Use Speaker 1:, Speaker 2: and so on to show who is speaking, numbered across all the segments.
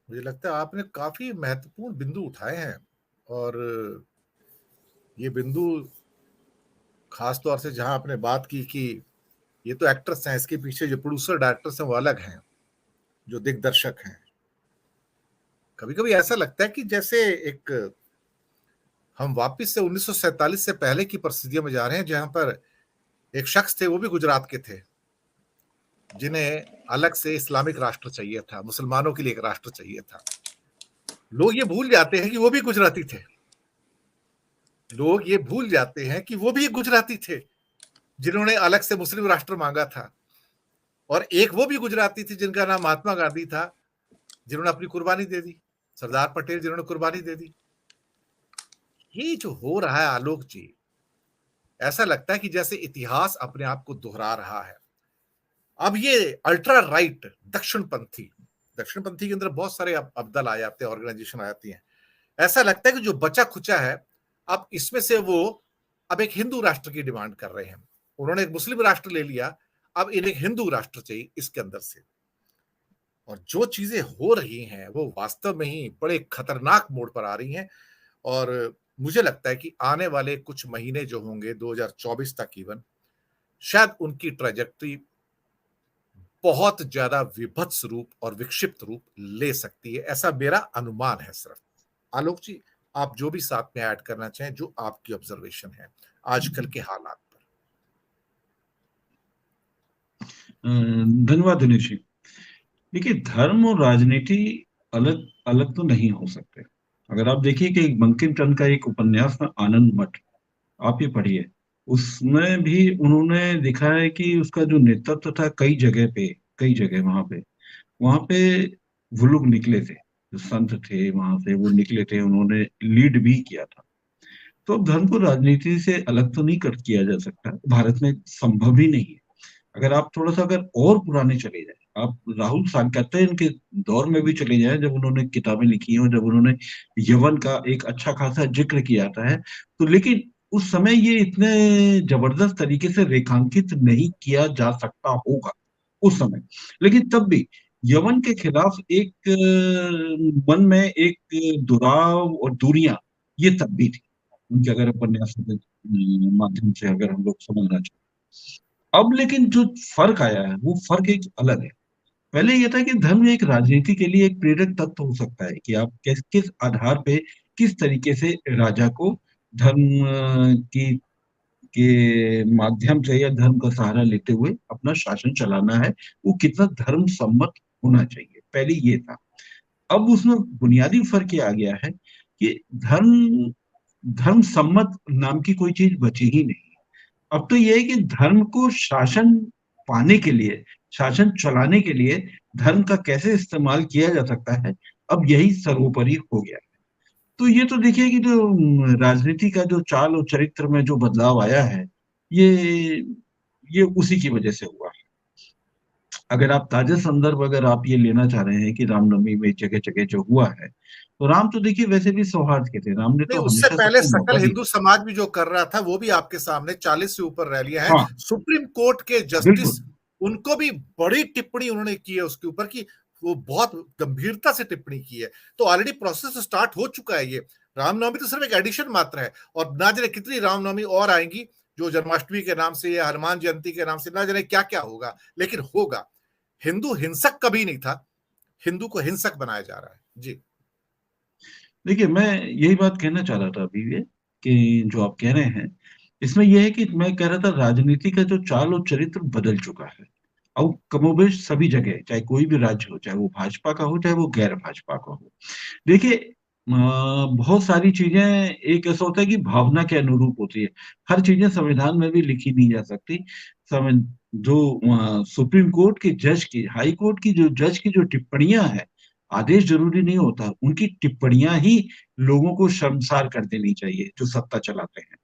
Speaker 1: मुझे लगता है आपने काफी महत्वपूर्ण बिंदु उठाए हैं, और ये बिंदु खास तौर से जहां आपने बात की कि ये तो एक्टर्स हैं, इसके पीछे जो प्रोड्यूसर डायरेक्टर्स हैं वो अलग हैं, जो दिग्दर्शक हैं। कभी कभी ऐसा लगता है कि जैसे एक हम वापस से 1947 से पहले की परिस्थितियों में जा रहे हैं, जहां पर एक शख्स थे, वो भी गुजरात के थे, जिन्हें अलग से इस्लामिक राष्ट्र चाहिए था, मुसलमानों के लिए एक राष्ट्र चाहिए था। लोग ये भूल जाते हैं कि वो भी गुजराती थे। लोग ये भूल जाते हैं कि वो भी एक गुजराती थे, जिन्होंने अलग से मुस्लिम राष्ट्र मांगा था। और एक वो भी गुजराती थी जिनका नाम महात्मा गांधी था, जिन्होंने अपनी कुर्बानी दे दी। सरदार पटेल जिन्होंने कुर्बानी दे दी। ये जो हो रहा है आलोक जी, ऐसा लगता है कि जैसे इतिहास अपने आप को दोहरा रहा है। अब ये अल्ट्रा राइट दक्षिण पंथी के अंदर बहुत सारे अब दल आ जाते हैं, ऑर्गेनाइजेशन आ जाती हैं। ऐसा लगता है कि जो बचा खुचा है, अब इसमें से वो अब एक हिंदू राष्ट्र की डिमांड कर रहे हैं। उन्होंने एक मुस्लिम राष्ट्र ले लिया, अब इन्हें हिंदू राष्ट्र चाहिए इसके अंदर से। और जो चीजें हो रही हैं वो वास्तव में ही बड़े खतरनाक मोड़ पर आ रही हैं। और मुझे लगता है कि आने वाले कुछ महीने जो होंगे 2024 तक, इवन शायद उनकी ट्रेजेक्टरी बहुत ज्यादा विभत्स रूप और विक्षिप्त रूप ले सकती है, ऐसा मेरा अनुमान है। सिर्फ आलोक जी, आप जो भी साथ में ऐड करना चाहें, जो आपकी ऑब्जर्वेशन है आजकल के हालात पर।
Speaker 2: धन्यवाद दिनेश जी। देखिए, धर्म और राजनीति अलग अलग तो नहीं हो सकते। अगर आप देखिए कि एक बंकिम चंद्र का एक उपन्यास था आनंद मठ, आप ये पढ़िए। उसमें भी उन्होंने दिखा है कि उसका जो नेतृत्व था कई जगह वहां पे वो लोग निकले थे, जो संत थे वहां से वो निकले थे, उन्होंने लीड भी किया था। तो अब धर्म को राजनीति से अलग तो नहीं कर किया जा सकता, भारत में संभव ही नहीं है। अगर आप थोड़ा सा अगर और पुराने चले जाए, आप राहुल साकर्तेय के दौर में भी चले जाएं, जब उन्होंने किताबें लिखी हैं और जब उन्होंने यवन का एक अच्छा खासा जिक्र किया था है, तो लेकिन उस समय ये इतने जबरदस्त तरीके से रेखांकित नहीं किया जा सकता होगा उस समय। लेकिन तब भी यवन के खिलाफ एक मन में एक दुराव और दूरियां ये तब भी थी, उनके अगर उपन्यासों के माध्यम से अगर हम लोग समझना चाहें। अब लेकिन जो फर्क आया है वो फर्क एक अलग है। पहले ये था कि धर्म एक राजनीति के लिए एक प्रेरक तत्व हो सकता है कि आप किस किस आधार पे किस तरीके से राजा को धर्म की के माध्यम से या धर्म का सहारा लेते हुए अपना शासन चलाना है, वो कितना धर्म सम्मत होना चाहिए, पहले ये था। अब उसमें बुनियादी फर्क ये आ गया है कि धर्म धर्म सम्मत नाम की कोई चीज बची ही नहीं। अब तो ये है कि धर्म को शासन पाने के लिए, शासन चलाने के लिए धर्म का कैसे इस्तेमाल किया जा सकता है, अब यही सर्वोपरि हो गया है। तो ये तो देखिए कि जो राजनीति का जो चाल और चरित्र में जो बदलाव आया है, ये ये उसी की वजह से हुआ है। अगर आप ताजा संदर्भ अगर आप ये लेना चाह रहे हैं कि रामनवमी में जगह जगह जो हुआ है, तो राम तो देखिए वैसे भी सौहार्द के थे, राम ने
Speaker 1: नहीं,
Speaker 2: तो
Speaker 1: उससे
Speaker 2: हमेशा
Speaker 1: पहले
Speaker 2: सबको
Speaker 1: सकल
Speaker 2: मौका
Speaker 1: हिंदू
Speaker 2: दिया।
Speaker 1: समाज भी जो कर रहा था वो भी आपके सामने 40 से ऊपर रैलियां हैं।
Speaker 2: हाँ,
Speaker 1: सुप्रीम कोर्ट के
Speaker 2: बिल्कुल।
Speaker 1: जस्टिस, उनको भी बड़ी टिप्पणी उन्होंने की है उसके ऊपर, कि वो बहुत गंभीरता से टिप्पणी की है। तो ऑलरेडी प्रोसेस स्टार्ट हो चुका है। ये रामनवमी तो सिर्फ एक एडिशन मात्र है, और ना जाने कितनी रामनवमी और आएंगी, जो जन्माष्टमी के नाम से या हनुमान जयंती के नाम से ना जाने क्या क्या होगा, लेकिन होगा। हिंदू हिंसक कभी नहीं था, हिंदू को हिंसक बनाया जा रहा है जी।
Speaker 2: देखिए, मैं यही बात कहना चाह रहा था अभी ये, कि जो आप कह रहे हैं इसमें यह है कि मैं कह रहा था राजनीति का जो चाल और चरित्र बदल चुका है। अब कमोबेश सभी जगह, चाहे कोई भी राज्य हो, चाहे वो भाजपा का हो चाहे वो गैर भाजपा का हो, देखिए बहुत सारी चीजें एक ऐसा होता है कि भावना के अनुरूप होती है। हर चीजें संविधान में भी लिखी नहीं जा सकती। जो सुप्रीम कोर्ट के जज की, हाई कोर्ट की जो जज की जो टिप्पणियां हैं, आदेश जरूरी नहीं होता, उनकी टिप्पणियां ही लोगों को शर्मसार कर देनी चाहिए जो सत्ता चलाते हैं।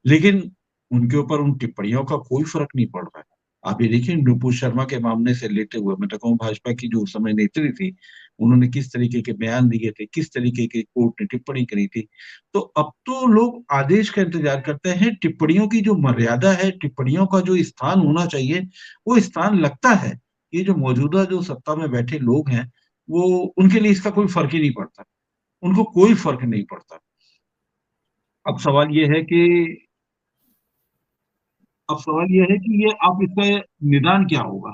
Speaker 2: लेकिन उनके ऊपर उन टिप्पणियों का कोई फर्क नहीं पड़ रहा है। आप ये देखिए, नुपुर शर्मा के मामले से लेते हुए, मैं तो कहूँ भाजपा की जो उस समय नेत्री थी, उन्होंने किस तरीके के बयान दिए थे, किस तरीके की कोर्ट ने टिप्पणी करी थी। तो अब तो लोग आदेश का इंतजार करते हैं। टिप्पणियों की जो मर्यादा है, टिप्पणियों का जो स्थान होना चाहिए, वो स्थान लगता है ये जो मौजूदा जो सत्ता में बैठे लोग हैं, वो उनके लिए इसका कोई फर्क ही नहीं पड़ता, उनको कोई फर्क नहीं पड़ता। अब सवाल ये है कि अब सवाल ये है कि ये आप इसका निदान क्या होगा?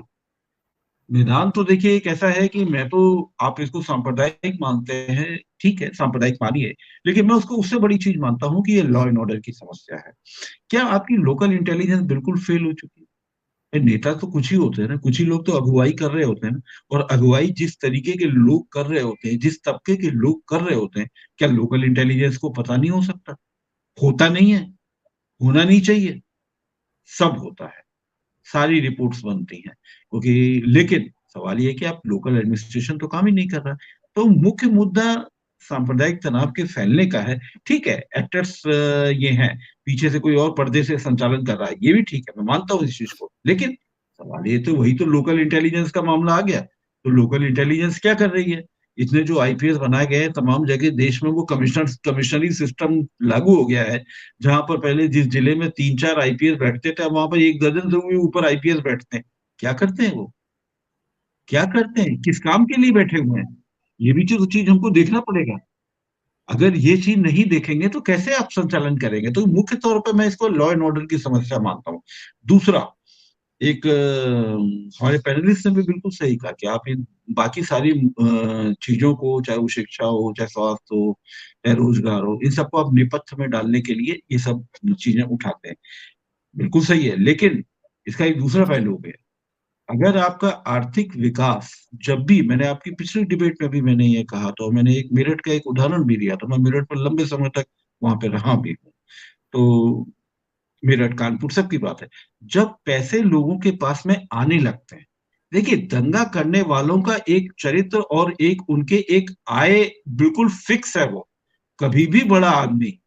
Speaker 2: निदान तो देखिए एक ऐसा है कि मैं तो, आप इसको सांप्रदायिक मानते हैं, ठीक है, सांप्रदायिक मानिए, लेकिन मैं उसको उससे बड़ी चीज मानता हूँ कि ये लॉ एंड ऑर्डर की समस्या है। क्या आपकी लोकल इंटेलिजेंस बिल्कुल फेल हो चुकी है? नेता तो कुछ ही होते हैं ना, कुछ ही लोग तो अगुवाई कर रहे होते हैं ना, और अगुवाई जिस तरीके के लोग कर रहे होते हैं, जिस तबके के लोग कर रहे होते हैं, क्या लोकल इंटेलिजेंस को पता नहीं हो सकता? होता नहीं है, होना नहीं चाहिए, सब होता है, सारी रिपोर्ट्स बनती हैं, क्योंकि लेकिन सवाल ये है कि आप लोकल एडमिनिस्ट्रेशन तो काम ही नहीं कर रहा। तो मुख्य मुद्दा सांप्रदायिक तनाव के फैलने का है। ठीक है, एक्टर्स ये हैं, पीछे से कोई और पर्दे से संचालन कर रहा है, ये भी ठीक है, मैं मानता हूँ इस चीज को, लेकिन सवाल ये तो वही तो लोकल इंटेलिजेंस का मामला आ गया। तो लोकल इंटेलिजेंस क्या कर रही है? इतने जो आईपीएस बनाए गए हैं तमाम जगह देश में, वो कमिश्नरी सिस्टम लागू हो गया है, जहां पर पहले जिस जिले में 3-4 आईपीएस बैठते थे, वहां पर 1 दर्जन से भी ऊपर आईपीएस बैठते हैं। क्या करते हैं वो? क्या करते हैं, किस काम के लिए बैठे हुए हैं? ये भी चीज चीज हमको देखना पड़ेगा। अगर ये चीज नहीं देखेंगे तो कैसे आप संचालन करेंगे? तो मुख्य तौर पर मैं इसको लॉ एंड ऑर्डर की समस्या मानता हूँ। दूसरा, एक हमारे पैनलिस्ट ने भी बिल्कुल सही कहा कि आप इन बाकी सारी चीजों को, चाहे वो शिक्षा हो, चाहे स्वास्थ्य हो, चाहे रोजगार हो, इन सबको आप नेपथ्य में डालने के लिए ये सब चीजें उठाते हैं। बिल्कुल सही है, लेकिन इसका एक दूसरा पहलू भी है। अगर आपका आर्थिक विकास, जब भी, मैंने आपकी पिछली डिबेट में भी मैंने ये कहा था, और मैंने एक मेरठ का एक उदाहरण भी दिया था, मैं मेरठ पर लंबे समय तक वहां पे रहा भी हूँ, तो मेरठ कानपुर सबकी बात है। जब पैसे लोगों के पास में आने लगते हैं, देखिए दंगा करने वालों का एक चरित्र और एक उनके एक आय बिल्कुल फिक्स है। वो कभी भी बड़ा आदमी,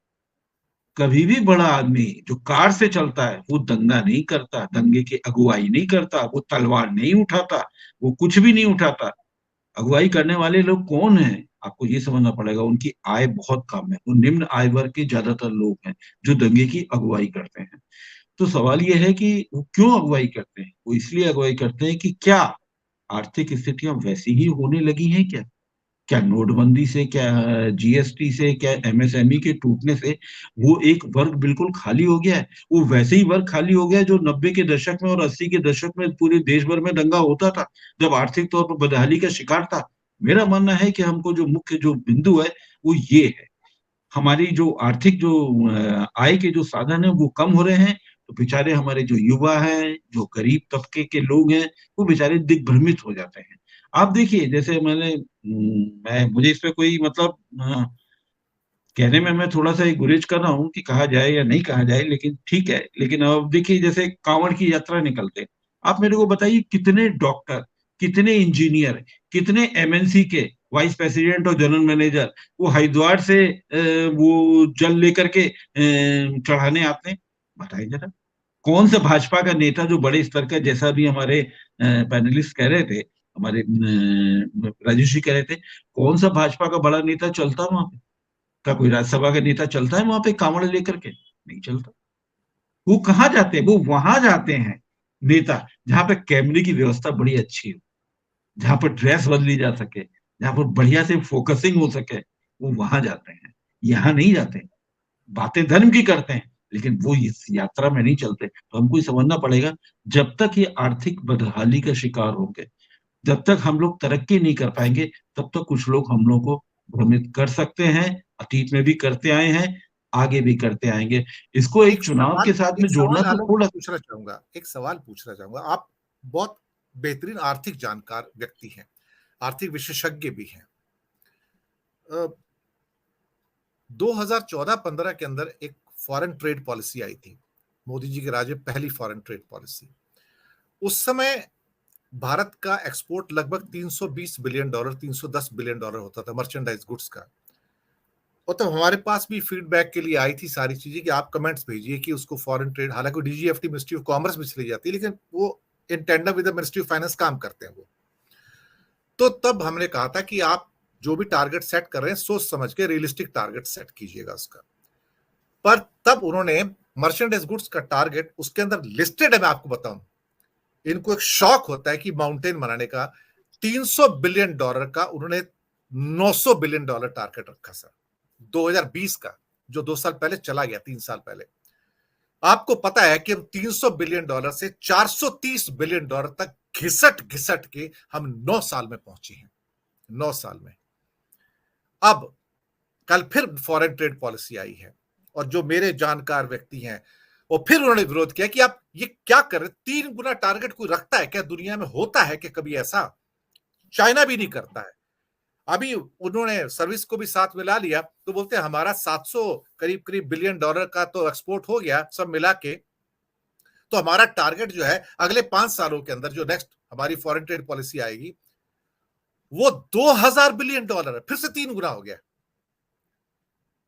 Speaker 2: कभी भी बड़ा आदमी जो कार से चलता है, वो दंगा नहीं करता, दंगे की अगुवाई नहीं करता, वो तलवार नहीं उठाता, वो कुछ भी नहीं उठाता। अगुवाई करने वाले लोग कौन हैं? आपको ये समझना पड़ेगा, उनकी आय बहुत कम है, वो निम्न आय वर्ग के ज्यादातर लोग हैं जो दंगे की अगुवाई करते हैं। तो सवाल यह है कि वो क्यों अगुवाई करते हैं? वो इसलिए अगुवाई करते हैं कि क्या आर्थिक स्थितियां वैसी ही होने लगी हैं क्या? क्या नोटबंदी से, क्या जीएसटी से, क्या एमएसएमई के टूटने से वो एक वर्ग बिल्कुल खाली हो गया है? वो वैसे ही वर्ग खाली हो गया है जो 90 के दशक में और 80 के दशक में पूरे देश भर में दंगा होता था, जब आर्थिक तौर पर बदहाली का शिकार था। मेरा मानना है कि हमको जो मुख्य जो बिंदु है वो ये है, हमारी जो आर्थिक जो आय के जो साधन है वो कम हो रहे हैं, तो बेचारे हमारे जो युवा हैं, जो गरीब तबके के लोग हैं, वो बेचारे दिग्भ्रमित हो जाते हैं। आप देखिए, जैसे मैं मुझे इस पे कोई मतलब कहने में मैं थोड़ा सा एक गुरेज कर रहा हूँ कि कहा जाए या नहीं कहा जाए, लेकिन ठीक है। लेकिन अब देखिए, जैसे कांवड़ की यात्रा निकलते हैं, आप मेरे को बताइए कितने डॉक्टर, कितने इंजीनियर, कितने एमएनसी के वाइस प्रेसिडेंट और जनरल मैनेजर वो हरिद्वार से वो जल लेकर के चढ़ाने आते हैं? बताइए जरा, कौन सा भाजपा का नेता जो बड़े स्तर का, जैसा भी हमारे पैनलिस्ट कह रहे थे, हमारे राजेश जी कह रहे थे, कौन सा भाजपा का बड़ा नेता चलता वहां पे? क्या कोई राज्यसभा का नेता चलता है वहां पे कांवड़ लेकर के? नहीं चलता। वो कहाँ जाते हैं? वो वहां जाते हैं नेता जहां पे कैमरे की व्यवस्था बड़ी अच्छी हो, जहां पर ड्रेस बदली जा सके, जहां पर बढ़िया से फोकसिंग हो सके, वो वहां जाते हैं, यहाँ नहीं जाते। बातें धर्म की करते हैं, लेकिन वो इस यात्रा में नहीं चलते। तो हमको ये समझना पड़ेगा, जब तक ये आर्थिक बदहाली का शिकार होंगे, जब तक हम लोग तरक्की नहीं कर पाएंगे, तब तक कुछ लोग हम लोग को भ्रमित कर सकते हैं। अतीत में भी करते आए हैं, आगे भी करते आएंगे। इसको एक चुनाव के साथ में
Speaker 1: एक
Speaker 2: जोड़ना
Speaker 1: सवाल
Speaker 2: तो
Speaker 1: आलोक
Speaker 2: थोड़ा।
Speaker 1: पूछना चाहूंगा, एक सवाल पूछना चाहूंगा। आप बहुत बेहतरीन आर्थिक जानकार व्यक्ति हैं, आर्थिक विशेषज्ञ भी हैं। 2014-15 के अंदर एक फॉरेन ट्रेड पॉलिसी आई थी, मोदी जी के राज में पहली फॉरेन ट्रेड पॉलिसी। उस समय भारत का एक्सपोर्ट लगभग $320 बिलियन, $310 बिलियन होता था मर्चेंडाइज गुड्स का। और तो हमारे पास भी फीडबैक के लिए आई थी सारी चीजें कि आप कमेंट्स भेजिए कि उसको फॉरेन ट्रेड, हालांकि डीजीएफटी मिनिस्ट्री ऑफ कॉमर्स में चली जाती है, लेकिन वो in tender with the ministry of finance काम करते हैं वो। तो तब हमने कहा था कि आप जो भी टारगेट सेट कर रहे हैं, सोच समझ के रियलिस्टिक टारगेट सेट कीजिएगा उसका। पर तब उन्होंने मर्चेंडाइज गुड्स का टारगेट उसके अंदर लिस्टेड है, मैं आपको बताऊं, इनको एक शौक होता है कि माउंटेन बनाने का, $300 बिलियन का उन्होंने $900 बिलियन टारगेट रखा सर 2020 का, जो 2 साल पहले चला गया, 3 साल पहले। आपको पता है कि 300 बिलियन डॉलर से 430 बिलियन डॉलर तक घिसट घिसट के हम 9 साल में पहुंचे हैं, 9 साल में। अब कल फिर फॉरेन ट्रेड पॉलिसी आई है, और जो मेरे जानकार व्यक्ति हैं वो फिर उन्होंने विरोध किया कि आप ये क्या कर रहे, 3 गुना टारगेट कोई रखता है क्या दुनिया में? होता है कि कभी ऐसा? चाइना भी नहीं करता है। अभी उन्होंने सर्विस को भी साथ मिला लिया, तो बोलते हैं हमारा 700 करीब करीब बिलियन डॉलर का तो एक्सपोर्ट हो गया सब मिला के, तो हमारा टारगेट जो है अगले 5 सालों के अंदर जो नेक्स्ट हमारी फॉरेन ट्रेड पॉलिसी आएगी वो $2000 बिलियन है, फिर से 3 गुना हो गया।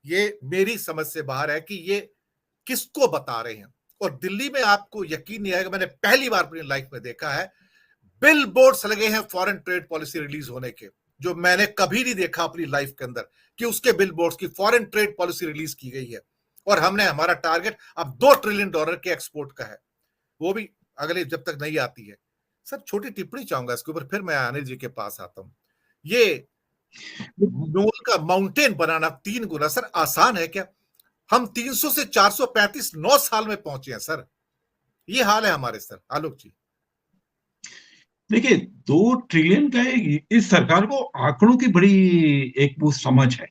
Speaker 1: ये मेरी समझ से बाहर है कि ये किसको बता रहे हैं। और दिल्ली में आपको यकीन नहीं आएगा, मैंने पहली बार अपनी लाइफ में देखा है, बिल बोर्ड्स लगे हैं फॉरेन ट्रेड पॉलिसी रिलीज होने के, जो मैंने कभी नहीं देखा अपनी लाइफ के अंदर कि उसके बिल बोर्ड्स की फॉरेन ट्रेड पॉलिसी रिलीज की गई है। और हमने हमारा टारगेट अब $2 ट्रिलियन के एक्सपोर्ट का है, वो भी अगले जब तक नहीं आती है। सर छोटी टिप्पणी चाहूंगा इसके ऊपर, फिर मैं अनिल जी के पास आता हूं। ये नोल का माउंटेन बनाना 3 गुना सर आसान है क्या? हम 300 से 435 9 साल में पहुंचे हैं सर। ये हाल है हमारे सर। आलोक जी
Speaker 2: देखिए, 2 ट्रिलियन का इस सरकार को आंकड़ों की बड़ी एक वो समझ है।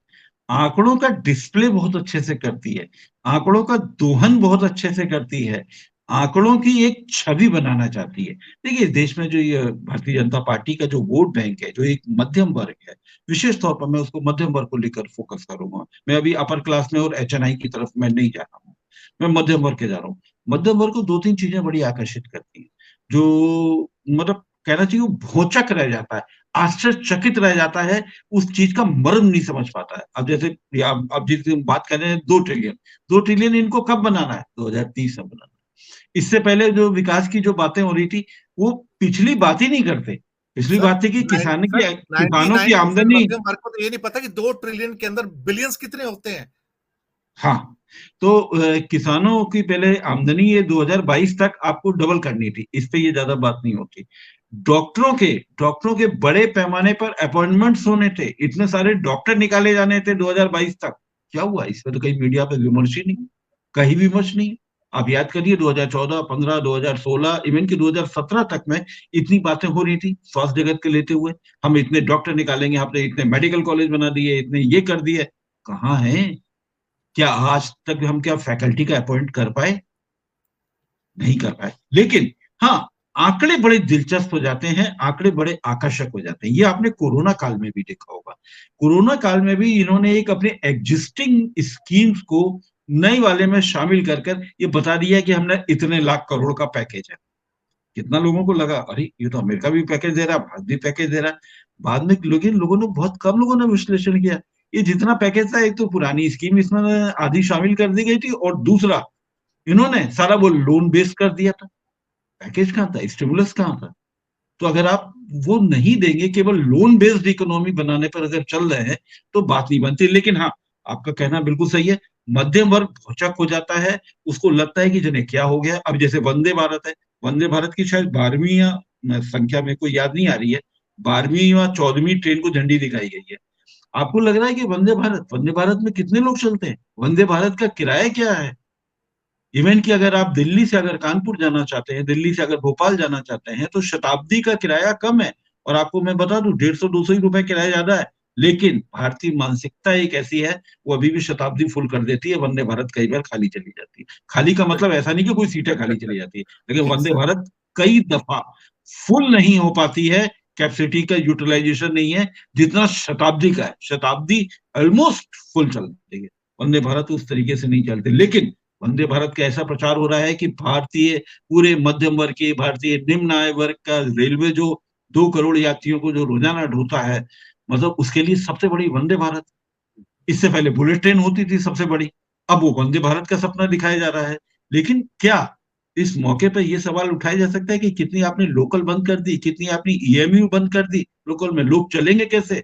Speaker 2: आंकड़ों का डिस्प्ले बहुत अच्छे से करती है, आंकड़ों का दोहन बहुत अच्छे से करती है, आंकड़ों की एक छवि बनाना चाहती है। देखिए, देश में जो ये भारतीय जनता पार्टी का जो वोट बैंक है, जो एक मध्यम वर्ग है, विशेष तौर पर मैं उसको मध्यम वर्ग को लेकर फोकस करूंगा। मैं अभी अपर क्लास में और एचएनआई की तरफ मैं नहीं जा रहा हूँ, मैं मध्यम वर्ग के जा रहा हूँ। मध्यम वर्ग को 2-3 चीजें बड़ी आकर्षित करती हैं, जो मतलब कहना चाहिए वो भौचक रह जाता है, आश्चर्यचकित रह जाता है, उस चीज का मर्म नहीं समझ पाता है। अब जैसे अब जिस बात कर रहे हैं 2 ट्रिलियन, 2 ट्रिलियन इनको कब बनाना है? 2030 में बनाना है। इससे पहले जो विकास की जो बातें हो रही थी, वो पिछली बात ही नहीं करते। पिछली
Speaker 1: सर
Speaker 2: बात थी कि
Speaker 1: सर
Speaker 2: किसानों की
Speaker 1: 99%
Speaker 2: आमदनी।
Speaker 1: मध्यम वर्ग को तो ये नहीं पता कि 2 ट्रिलियन के अंदर बिलियंस कितने होते हैं।
Speaker 2: हाँ, तो किसानों की पहले आमदनी ये 2022 तक आपको डबल करनी थी, इस पे ये ज्यादा बात नहीं होती। डॉक्टरों के बड़े पैमाने पर अपॉइंटमेंट्स होने थे, इतने सारे डॉक्टर निकाले जाने थे 2022 तक। क्या हुआ? इस पे तो कहीं मीडिया पे विमर्श ही नहीं, कहीं विमर्श नहीं। आप याद करिए 2014, 15, 2016, इवन कि 2017 तक में इतनी बातें हो रही थी स्वास्थ्य जगत के लेते हुए, हम इतने डॉक्टर निकालेंगे, हमने इतने मेडिकल कॉलेज बना दिए, इतने ये कर दिए। कहाँ है? क्या आज तक हम क्या फैकल्टी का अपॉइंट कर पाए? नहीं कर पाए। लेकिन हाँ, आंकड़े बड़े दिलचस्प हो जाते हैं, आंकड़े बड़े आकर्षक हो जाते हैं। ये आपने कोरोना काल में भी देखा होगा। कोरोना काल में भी इन्होंने एक अपने एग्जिस्टिंग स्कीम्स को नए वाले में शामिल कर कर ये बता दिया कि हमने इतने लाख करोड़ का पैकेज है। कितना लोगों को लगा, अरे ये तो अमेरिका भी पैकेज दे रहा है, भारत भी पैकेज दे रहा है। बाद में लेकिन लोगों ने, बहुत कम लोगों ने विश्लेषण किया, ये जितना पैकेज था, एक तो पुरानी स्कीम इसमें आधी शामिल कर दी गई थी, और दूसरा इन्होंने सारा वो लोन बेस्ड कर दिया था। पैकेज कहाँ था? स्टिमुलस कहाँ था? तो अगर आप वो नहीं देंगे, केवल लोन बेस्ड इकोनॉमी बनाने पर अगर चल रहे हैं, तो बात नहीं बनती। लेकिन हाँ, आपका कहना बिल्कुल सही है, मध्यम वर्ग भौचक हो जाता है, उसको लगता है कि जिन्हें क्या हो गया। अब जैसे वंदे भारत है, वंदे भारत की शायद 12वीं या संख्या में कोई याद नहीं आ रही है, 12वीं या 14वीं ट्रेन को झंडी दिखाई गई है। आपको लग रहा है कि वंदे भारत में कितने लोग चलते हैं? वंदे भारत का किराया क्या है? इवन कि अगर आप दिल्ली से अगर कानपुर जाना चाहते हैं, दिल्ली से अगर भोपाल जाना चाहते हैं, तो शताब्दी का किराया कम है। और आपको मैं बता दूं, 150-200 ही रुपए किराया ज्यादा है। लेकिन भारतीय मानसिकता एक ऐसी है, वो अभी भी शताब्दी फुल कर देती है, वंदे भारत कई बार खाली चली जाती है। खाली का मतलब ऐसा नहीं कि कोई सीटें खाली चली जाती है, लेकिन
Speaker 1: ठीक
Speaker 2: वंदे
Speaker 1: सर।
Speaker 2: भारत कई दफा फुल नहीं हो पाती है, कैपेसिटी का यूटिलाइजेशन नहीं है जितना शताब्दी का है। शताब्दी ऑलमोस्ट फुल चलती है, वंदे भारत उस तरीके से नहीं चलते। लेकिन वंदे भारत का ऐसा प्रचार हो रहा है कि भारतीय पूरे मध्यम वर्ग के, भारतीय निम्न आय वर्ग का रेलवे जो 2 करोड़ यात्रियों को जो रोजाना ढोता है, मतलब उसके लिए सबसे बड़ी वंदे भारत। इससे पहले बुलेट ट्रेन होती थी सबसे बड़ी, अब वो वंदे भारत का सपना दिखाया जा रहा है। लेकिन क्या इस मौके पर यह सवाल उठाया जा सकता है कि कितनी आपने लोकल बंद कर दी, कितनी आपने ईएमयू बंद कर दी, लोकल में लोग चलेंगे कैसे?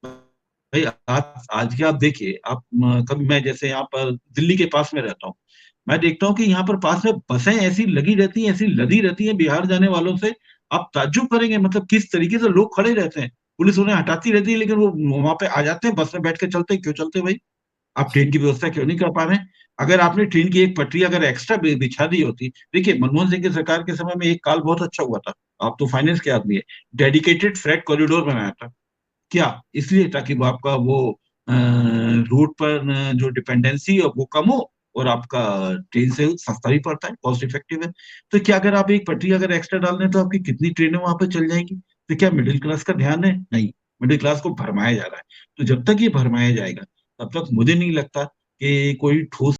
Speaker 2: भाई आज के आप देखिए, आप कभी, मैं जैसे यहाँ पर दिल्ली के पास में रहता हूँ, मैं देखता हूँ कि यहाँ पर पास में बसें ऐसी लगी रहती हैं, ऐसी लदी रहती हैं बिहार जाने वालों से, आप ताज्जुब करेंगे, मतलब किस तरीके से लोग खड़े रहते हैं, पुलिस उन्हें हटाती रहती है, लेकिन वो वहां पे आ जाते हैं, बस में बैठ के चलते हैं। क्यों चलते हैं भाई? आप ट्रेन की व्यवस्था क्यों नहीं कर पा रहे हैं? अगर आपने ट्रेन की एक पटरी अगर एक्स्ट्रा बिछा दी होती, देखिए मनमोहन सिंह की सरकार के समय में एक काल बहुत अच्छा हुआ था, आप तो फाइनेंस के आदमी है, डेडिकेटेड फ्रेट कॉरिडोर बनाया था। क्या? इसलिए ताकि वो आपका वो रूट पर जो डिपेंडेंसी है वो कम हो, और आपका ट्रेन से सस्ता भी पड़ता है, कॉस्ट इफेक्टिव है। तो क्या अगर आप एक पटरी अगर एक्स्ट्रा डाल दें तो आपकी कितनी ट्रेनें वहां पर चल जाएंगी? तो क्या मिडिल क्लास का ध्यान है? नहीं, मिडिल क्लास को भरमाया जा रहा है। तो जब तक ये भरमाया जाएगा तब तक मुझे नहीं लगता कि कोई ठोस